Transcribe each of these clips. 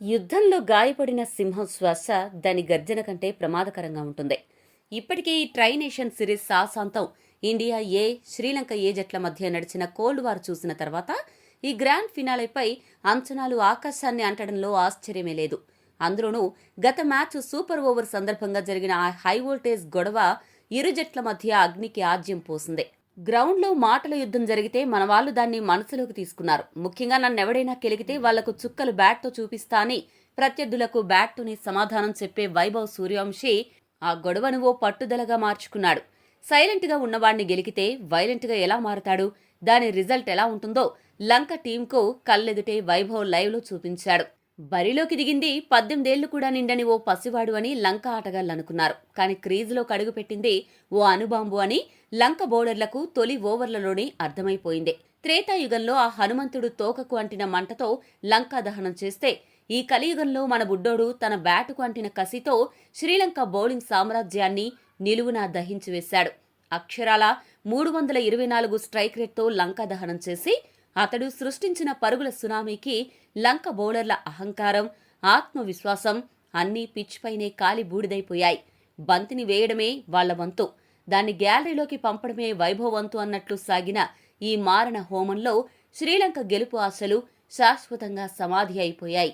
యుద్ధంలో గాయపడిన సింహం శ్వాస దాని గర్జన కంటే ప్రమాదకరంగా ఉంటుంది. ఇప్పటికే ఈ ట్రై నేషన్ సిరీస్ సాసాంతం ఇండియా ఏ, శ్రీలంక ఏ జట్ల మధ్య నడిచిన కోల్డ్ వార్ చూసిన తర్వాత ఈ గ్రాండ్ ఫినాలేపై అంచనాలు ఆకాశాన్ని అంటడంలో ఆశ్చర్యమే లేదు. అందులోనూ గత మ్యాచ్ సూపర్ ఓవర్ సందర్భంగా జరిగిన ఆ హై వోల్టేజ్ గొడవ ఇరు జట్ల మధ్య అగ్నికి ఆజ్యం పోసింది. గ్రౌండ్లో మాటల యుద్ధం జరిగితే మన వాళ్ళు దాన్ని మనసులోకి తీసుకున్నారు. ముఖ్యంగా నన్నెవడైనా కెలిగితే వాళ్లకు చుక్కలు బ్యాట్తో చూపిస్తా అని ప్రత్యర్థులకు బ్యాట్తోనే సమాధానం చెప్పే వైభవ్ సూర్యవంశీ ఆ గొడవను ఓ పట్టుదలగా మార్చుకున్నాడు. సైలెంట్గా ఉన్నవాడిని గెలికితే వైలెంట్గా ఎలా మారతాడు, దాని రిజల్ట్ ఎలా ఉంటుందో లంక టీంకు కళ్ళెదుటే వైభవ్ లైవ్లో చూపించాడు. బరిలోకి దిగింది 18 ఏళ్లు కూడా నిండని ఓ పసివాడు అని లంక ఆటగాళ్లనుకున్నారు. కానీ క్రీజులో కడుగుపెట్టింది ఓ అణుబాంబు అని లంక బౌలర్లకు తొలి ఓవర్లలోనే అర్థమైపోయింది. త్రేతాయుగంలో ఆ హనుమంతుడు తోకకు అంటిన మంటతో లంకా దహనం చేస్తే, ఈ కలియుగంలో మన బుడ్డోడు తన బ్యాటుకు అంటిన కసితో శ్రీలంక బౌలింగ్ సామ్రాజ్యాన్ని నిలువునా దహించివేశాడు. అక్షరాల 324 స్ట్రైక్ రేట్తో లంకా దహనం చేసి అతడు సృష్టించిన పరుగుల సునామీకి లంక బౌలర్ల అహంకారం, ఆత్మవిశ్వాసం అన్నీ పిచ్ పైనే కాలి బూడిదైపోయాయి. బంతిని వేయడమే వాళ్ల వంతు, దాన్ని గ్యాలరీలోకి పంపడమే వైభవ్ వంతు అన్నట్లు సాగిన ఈ మారణ హోమంలో శ్రీలంక గెలుపు ఆశలు శాశ్వతంగా సమాధి అయిపోయాయి.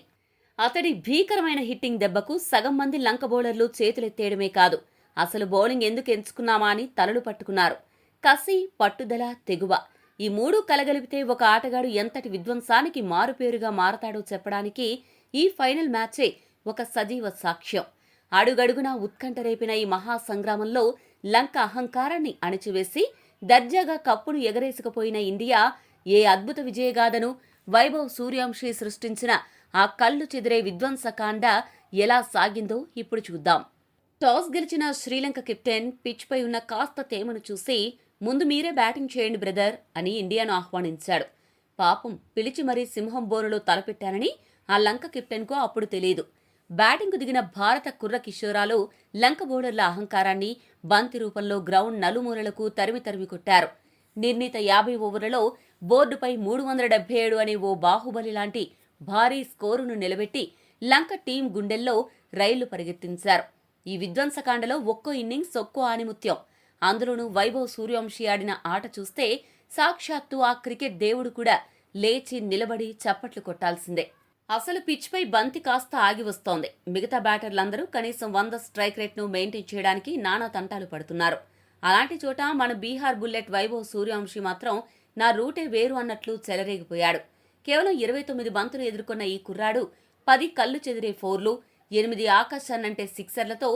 అతడి భీకరమైన హిట్టింగ్ దెబ్బకు సగం మంది లంక బౌలర్లు చేతులెత్తేయడమే కాదు, అసలు బౌలింగ్ ఎందుకు ఎంచుకున్నామా అని తలలు పట్టుకున్నారు. కసి, పట్టుదల, తెగువ ఈ మూడు కలగలిపితే ఒక ఆటగాడు ఎంతటి విధ్వంసానికి మారుపేరుగా మారతాడో చెప్పడానికి ఈ ఫైనల్ మ్యాచే ఒక సజీవ సాక్ష్యం. అడుగడుగునా ఉత్కంఠ రేపిన ఈ మహాసంగ్రామంలో లంక అహంకారాన్ని అణిచివేసి దర్జాగా కప్పును ఎగరేసుకుపోయిన ఇండియా ఏ అద్భుత విజయగాథను, వైభవ్ సూర్యవంశీ సృష్టించిన ఆ కళ్ళు చెదిరే విధ్వంసకాండ ఎలా సాగిందో ఇప్పుడు చూద్దాం. టాస్ గెలిచిన శ్రీలంక కెప్టెన్ పిచ్పై ఉన్న కాస్త తేమను చూసి, ముందు మీరే బ్యాటింగ్ చేయండి బ్రదర్ అని ఇండియాను ఆహ్వానించాడు. పాపం పిలిచి మరీ సింహం బోనులో తలపెట్టానని ఆ లంక కెప్టెన్కు అప్పుడు తెలియదు. బ్యాటింగ్కు దిగిన భారత కుర్ర కిషోరాలు లంక బౌలర్ల అహంకారాన్ని బంతి రూపంలో గ్రౌండ్ నలుమూలలకు తరిమి కొట్టారు. నిర్ణీత 50 ఓవర్లలో బోర్డుపై 377 అనే ఓ బాహుబలి లాంటి భారీ స్కోరును నిలబెట్టి లంక టీం గుండెల్లో రైళ్లు పరిగెత్తించారు. ఈ విధ్వంసకాండలో ఒక్కో ఇన్నింగ్స్ ఒక్కో ఆణిముత్యం. అందులోనూ వైభవ్ సూర్యవంశీ ఆడిన ఆట చూస్తే సాక్షాత్తు ఆ క్రికెట్ దేవుడు కూడా లేచి నిలబడి చప్పట్లు కొట్టాల్సిందే. అసలు పిచ్పై బంతి కాస్త ఆగి వస్తోంది. మిగతా బ్యాటర్లందరూ కనీసం 100 స్ట్రైక్ రేట్ను మెయింటైన్ చేయడానికి నానా తంటాలు పడుతున్నారు. అలాంటి చోట మన బీహార్ బుల్లెట్ వైభవ్ సూర్యవంశీ మాత్రం నా రూటే వేరు అన్నట్లు చెలరేగిపోయాడు. కేవలం 29 బంతులు ఎదుర్కొన్న ఈ కుర్రాడు 10 కళ్ళు చెదిరే ఫోర్లు, 8 ఆకాశాన్నంటే సిక్సర్లతో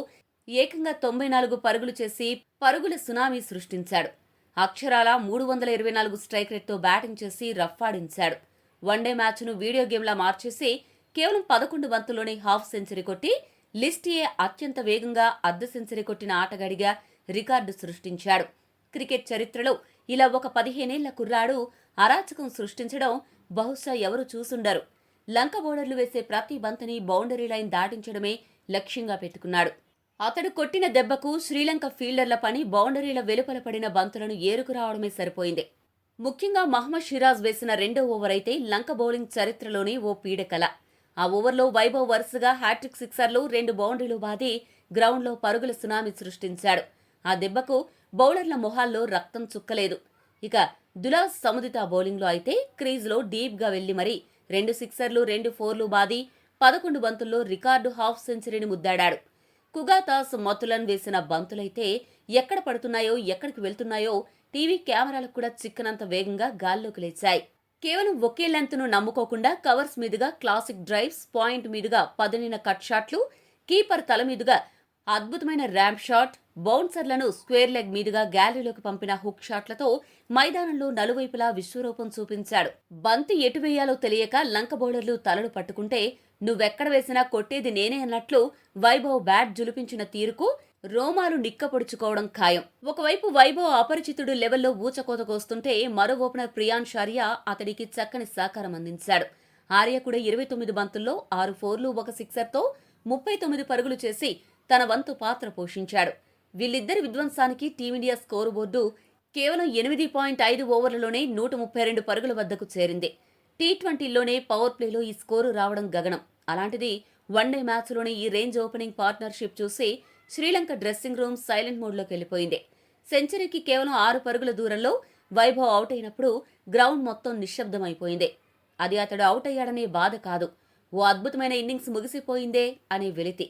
ఏకంగా 94 పరుగులు చేసి పరుగుల సునామీ సృష్టించాడు. అక్షరాల 324 స్ట్రైక్ రేట్తో బ్యాటింగ్ చేసి రఫ్ఫాడించాడు. వన్డే మ్యాచ్ను వీడియో గేమ్లా మార్చేసి కేవలం 11 బంతుల్లోనే హాఫ్ సెంచరీ కొట్టి లిస్ట్ ఏ అత్యంత వేగంగా అర్ధ సెంచరీ కొట్టిన ఆటగాడిగా రికార్డు సృష్టించాడు. క్రికెట్ చరిత్రలో ఇలా ఒక 15 ఏళ్ల కుర్రాడు అరాచకం సృష్టించడం బహుశా ఎవరు చూసుండరు. లంక బౌలర్లు వేసే ప్రతి బంతిని బౌండరీ లైన్ దాటించడమే లక్ష్యంగా పెట్టుకున్నాడు. అతడు కొట్టిన దెబ్బకు శ్రీలంక ఫీల్డర్ల పని బౌండరీల వెలుపల పడిన బంతులను ఏరుకురావడమే సరిపోయింది. ముఖ్యంగా మహ్మద్ సిరాజ్ వేసిన 2వ ఓవర్ అయితే లంక బౌలింగ్ చరిత్రలోనే ఓ పీడకల. ఆ ఓవర్లో వైభవ్ వరుసగా హ్యాట్రిక్ సిక్సర్లు, 2 బౌండరీలు బాది గ్రౌండ్లో పరుగుల సునామీ సృష్టించాడు. ఆ దెబ్బకు బౌలర్ల మొహాల్లో రక్తం చుక్కలేదు. ఇక దులాస్ సముదిత బౌలింగ్లో అయితే క్రీజ్లో డీప్గా వెళ్లి మరీ 2 సిక్సర్లు, 2 ఫోర్లు బాది 11 బంతుల్లో రికార్డు హాఫ్ సెంచరీని ముద్దాడాడు. కుగాతాస్ మతులన్ వేసిన బంతులైతే ఎక్కడ పడుతున్నాయో ఎక్కడికి వెళ్తున్నాయో టీవీ కెమెరాలకు కూడా చిక్కనంత వేగంగా గాల్లోకి లేచాయి. కేవలం ఒకే లెంత్ను నమ్ముకోకుండా కవర్స్ మీదుగా క్లాసిక్ డ్రైవ్స్, పాయింట్ మీదుగా పదునైన కట్ షాట్లు, కీపర్ తల మీదుగా అద్భుతమైన ర్యాంప్ షాట్, బౌన్సర్లను స్క్వేర్ లెగ్ మీదుగా గ్యాలరీలోకి పంపిన హుక్ షాట్లతో మైదానంలో నలువైపులా విశ్వరూపం చూపించాడు. బంతి ఎటు వేయాలో తెలియక లంక బౌలర్లు తలలు పట్టుకుంటే, నువ్వెక్కడ వేసినా కొట్టేది నేనే అన్నట్లు వైభవ్ బ్యాట్ జులిపించిన తీరుకు రోమాలు నిక్కపొడుచుకోవడం ఖాయం. ఒకవైపు వైభవ్ అపరిచితుడు లెవెల్లో ఊచకోతకొస్తుంటే, మరో ఓపెనర్ ప్రియాన్ షారియా అతడికి చక్కని సహకారం అందించాడు. ఆర్య కూడా 29 బంతుల్లో 6 ఫోర్లు, 1 సిక్సర్తో 39 పరుగులు చేసి తన వంతు పాత్ర పోషించాడు. వీళ్ళిద్దరి విధ్వంసానికి టీమిండియా స్కోరు బోర్డు కేవలం 8.5 ఓవర్లలోనే 132 పరుగుల వద్దకు చేరింది. టీ20లోనే పవర్ ప్లేలో ఈ స్కోరు రావడం గగనం. అలాంటిది వన్డే మ్యాచ్లోని ఈ రేంజ్ ఓపెనింగ్ పార్ట్నర్షిప్ చూసి శ్రీలంక డ్రెస్సింగ్ రూమ్ సైలెంట్ మోడ్లోకి వెళ్లిపోయింది. సెంచరీకి కేవలం 6 పరుగుల దూరంలో వైభవ్ అవుట్ అయినప్పుడు గ్రౌండ్ మొత్తం నిశ్శబ్దమైపోయింది. అది అతడు అవుట్ అయ్యాడనే బాధ కాదు, ఓ అద్భుతమైన ఇన్నింగ్స్ ముగిసిపోయిందే అనే వెలితి.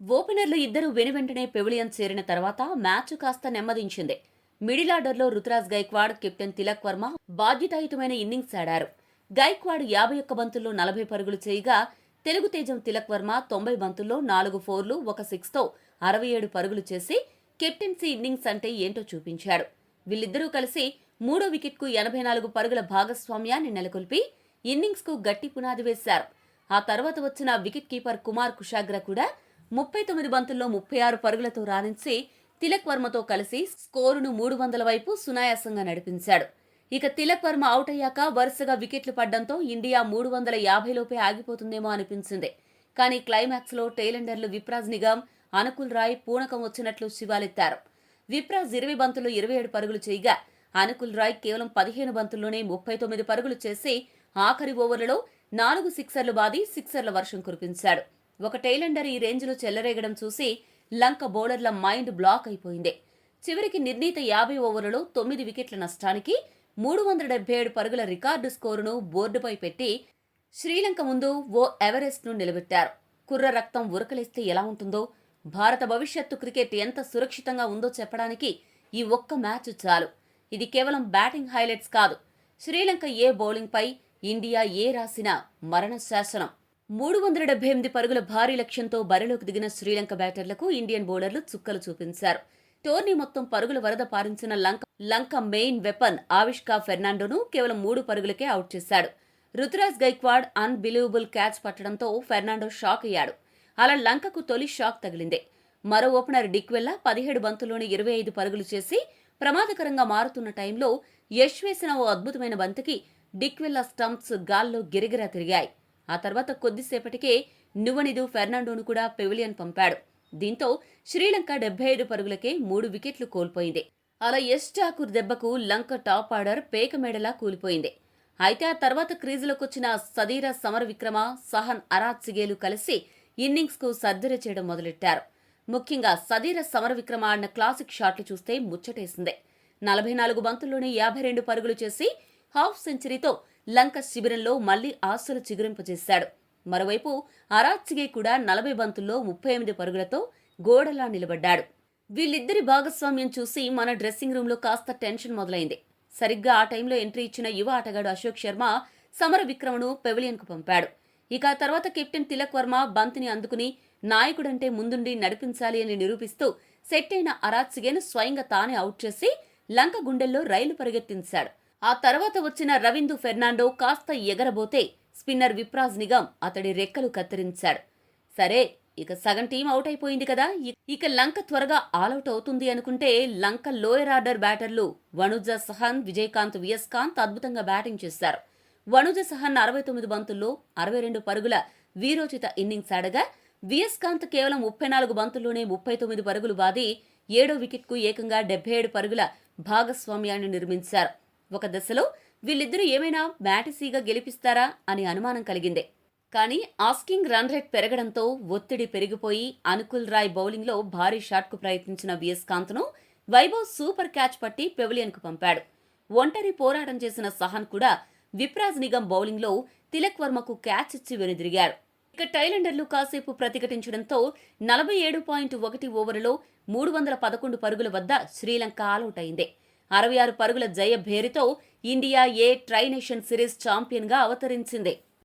ఓపెనర్లు ఇద్దరూ వెనువెంటనే పెవిలియన్ చేరిన తర్వాత మ్యాచ్ కాస్త నెమ్మదించింది. మిడిల్ ఆర్డర్లో రుతురాజ్ గైక్వాడ్, కెప్టెన్ తిలక్ వర్మ బాధ్యతాయుతమైన ఇన్నింగ్స్ ఆడారు. గైక్వాడ్ 51 బంతుల్లో 40 పరుగులు చేయగా, తెలుగు తేజం తిలక్ వర్మ 90 బంతుల్లో 4 ఫోర్లు 1 సిక్స్తో 67 పరుగులు చేసి కెప్టెన్సీ ఇన్నింగ్స్ అంటే ఏంటో చూపించాడు. వీళ్ళిద్దరూ కలిసి 3వ వికెట్కు 84 పరుగుల భాగస్వామ్యాన్ని నెలకొల్పి ఇన్నింగ్స్కు గట్టి పునాది వేశారు. ఆ తర్వాత వచ్చిన వికెట్ కీపర్ కుమార్ కుషాగ్రా కూడా 39 బంతుల్లో 36 పరుగులతో రాణించి తిలక్ వర్మతో కలిసి స్కోరును 300 వైపు సునాయాసంగా నడిపించాడు. ఇక తిలక్ వర్మ అవుట్ అయ్యాక వరుసగా వికెట్లు పడ్డంతో ఇండియా 350 లోపే ఆగిపోతుందేమో అనిపించింది. కానీ క్లైమాక్స్ లో టైలెండర్లు విప్రాజ్ నిగమ్, అనుకుల్ రాయ్ పూనకం వచ్చినట్లు శివాలెత్తారు. విప్రాజ్ 20 బంతుల్లో 27 పరుగులు చేయగా, అనుకుల్ రాయ్ కేవలం 15 బంతుల్లోనే 39 పరుగులు చేసి ఆఖరి ఓవర్లలో 4 సిక్సర్లు బాది సిక్సర్ల వర్షం కురిపించాడు. ఒక టైలెండర్ ఈ రేంజ్లో చెలరేగడం చూసి లంక బౌలర్ల మైండ్ బ్లాక్ అయిపోయింది. చివరికి నిర్ణీత 50 ఓవర్లలో 9 వికెట్ల నష్టానికి 377 పరుగుల రికార్డు స్కోరును బోర్డుపై పెట్టి శ్రీలంక ముందు ఓ ఎవరెస్ట్ను నిలబెట్టారు. కుర్ర రక్తం ఉరకలేస్తే ఎలా ఉంటుందో, భారత భవిష్యత్తు క్రికెట్ ఎంత సురక్షితంగా ఉందో చెప్పడానికి ఈ ఒక్క మ్యాచ్ చాలు. ఇది కేవలం బ్యాటింగ్ హైలైట్స్ కాదు, శ్రీలంక ఏ బౌలింగ్పై ఇండియా ఏ రాసిన మరణ శాసనం. 378 పరుగుల భారీ లక్ష్యంతో బరిలోకి దిగిన శ్రీలంక బ్యాటర్లకు ఇండియన్ బౌలర్లు చుక్కలు చూపించారు. టోర్నీ మొత్తం పరుగుల వరద పారించిన లంక మెయిన్ వెపన్ ఆవిష్కా ఫెర్నాండోను కేవలం 3 పరుగులకే అవుట్ చేశాడు. రుతురాజ్ గైక్వాడ్ అన్బిలీవబుల్ క్యాచ్ పట్టడంతో ఫెర్నాండో షాక్ అయ్యాడు. అలా లంకకు తొలి షాక్ తగిలింది. మరో ఓపెనర్ డిక్వెల్లా 17 బంతుల్లోని 25 పరుగులు చేసి ప్రమాదకరంగా మారుతున్న టైంలో యష్ వేసిన ఓ అద్భుతమైన బంతికి డిక్వెల్లా స్టంప్స్ గాల్లో గిరిగిరా తిరిగాయి. ఆ తర్వాత కొద్దిసేపటికే నువ్వనిదు ఫెర్నాండోను కూడా పెవిలియన్ పంపాడు. దీంతో శ్రీలంక 75 పరుగులకే 3 వికెట్లు కోల్పోయింది. అలా యష్ ఠాకూర్ దెబ్బకు లంక టాప్ ఆర్డర్ పేకమేడలా కూలిపోయింది. అయితే ఆ తర్వాత క్రీజులోకొచ్చిన సదీర సమరవిక్రమ, సహన్ అరాత్సిగేలు కలిసి ఇన్నింగ్స్కు సర్జరీ చేయడం మొదలెట్టారు. ముఖ్యంగా సదీర సమరవిక్రమ ఆడిన క్లాసిక్ షాట్లు చూస్తే ముచ్చటేసింది. 44 బంతుల్లోనే 52 పరుగులు చేసి హాఫ్ సెంచరీతో లంక శిబిరంలో మళ్లీ ఆశలు చిగురింపజేశాడు. మరోవైపు అరాత్సిగే కూడా 40 బంతుల్లో 38 పరుగులతో గోడలా నిలబడ్డాడు. వీళ్ళిద్దరి భాగస్వామ్యం చూసి మన డ్రెస్సింగ్ రూమ్లో కాస్త టెన్షన్ మొదలైంది. సరిగ్గా ఆ టైంలో ఎంట్రీ ఇచ్చిన యువ ఆటగాడు అశోక్ శర్మ సమర విక్రమను పెవిలియన్కు పంపాడు. ఇక ఆ తర్వాత కెప్టెన్ తిలక్ వర్మ బంతిని అందుకుని నాయకుడంటే ముందుండి నడిపించాలి అని నిరూపిస్తూ సెట్ అయిన అరాత్సిగేను స్వయంగా తానే అవుట్ చేసి లంక గుండెల్లో రైలు పరిగెత్తించాడు. ఆ తర్వాత వచ్చిన రవీందు ఫెర్నాండో కాస్త ఎగరబోతే స్పిన్నర్ విప్రాజ్ నిగమ్ అతడి రెక్కలు కత్తిరించాడు. సరే, ఇక సగం టీం అవుట్ అయిపోయింది కదా, ఇక లంక త్వరగా ఆలౌట్ అవుతుంది అనుకుంటే లంక లోయర్ ఆర్డర్ బ్యాటర్లు వనుజ సహన్, విజయకాంత్, వియస్కాంత్ అద్భుతంగా బ్యాటింగ్ చేశారు. వనుజ సహన్ 69 బంతుల్లో 62 పరుగుల వీరోచిత ఇన్నింగ్స్ ఆడగా, వియస్కాంత్ కేవలం 34 బంతుల్లోనే 39 పరుగులు బాది 7వ వికెట్కు ఏకంగా 77 పరుగుల భాగస్వామ్యాన్ని నిర్మించారు. ఒక దశలో వీళ్ళిద్దరూ ఏమైనా మ్యాటిసీగా గెలిపిస్తారా అని అనుమానం కలిగింది. కానీ ఆస్కింగ్ రన్ రేట్ పెరగడంతో ఒత్తిడి పెరిగిపోయి అనుకుల్ రాయ్ బౌలింగ్లో భారీ షాట్కు ప్రయత్నించిన వియస్కాంత్ను వైభవ్ సూపర్ క్యాచ్ పట్టి పెవిలియన్కు పంపాడు. ఒంటరి పోరాటం చేసిన సహన్ కూడా విప్రాజ్ నిగమ్ బౌలింగ్లో తిలక్ వర్మకు క్యాచ్ ఇచ్చి వెనుదిరిగారు. ఇక టైలెండర్లు కాసేపు ప్రతిఘటించడంతో 47.1 ఓవర్లలో 311 పరుగుల వద్ద శ్రీలంక ఆలౌట్ అయింది. 66 పరుగుల జయ భేరితో ఇండియా ట్రై నేషన్ సిరీస్ ఛాంపియన్గా అవతరించింది.